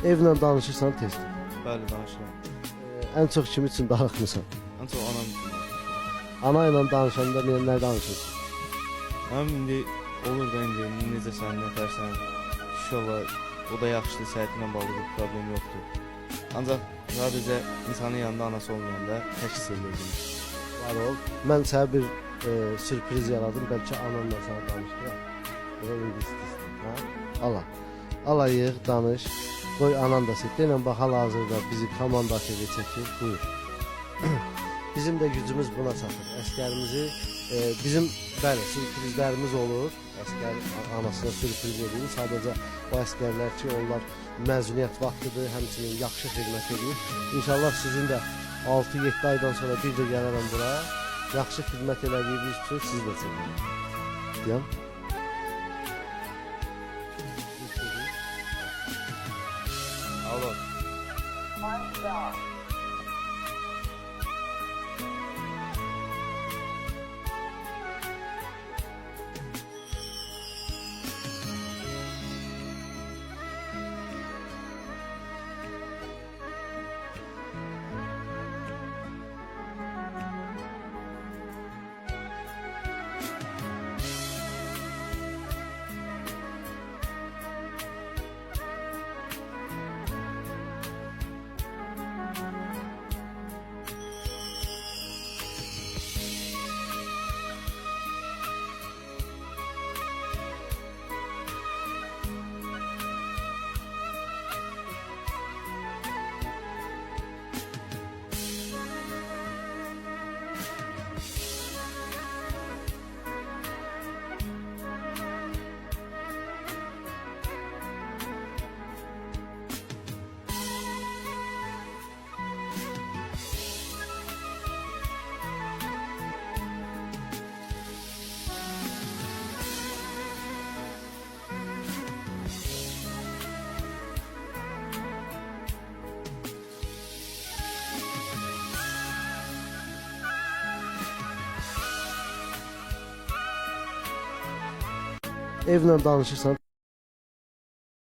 Evlə danışırsan tezdir. Bəli, danışıram. Ən çox kim üçün darıxmısan? Ən çox anam üçün danışıram. Ana ilə danışanda nə danışırsan? Mənim indi olur da indi necə sən, nətərsən, inşallah o da yaxşıdır, səhhətinlə bağlı bir problem yoxdur. Ancaq sadəcə insanın yanında anası olmayanda tək hiss edirəm. Var ol. Mən sənə bir sürpriz yaradım. Bəlkə ananla sana danışdıram. Elə indi istəyirsən. Hə? Allah. Allah yığ, danış. Qoy anan da sil. Denən bax hal-hazırda bizi komanda TV çəkir. Buyur. Bizim də gücümüz buna çatır. Əskərimizi bizim bəli sürprizlərimiz olur. Əskər anasına sürpriz edir. Sadəcə o əskərlər ki, onlar məzuniyyət vaxtıdır, həmçinin yaxşı xidmət edir. İnşallah sizin də 6-7 aydan sonra bir də gələrəm bura. Yaxşı xidmət elədiyiniz üçün siz də çəkin. Deyəm. Alo. Evlə danışırsan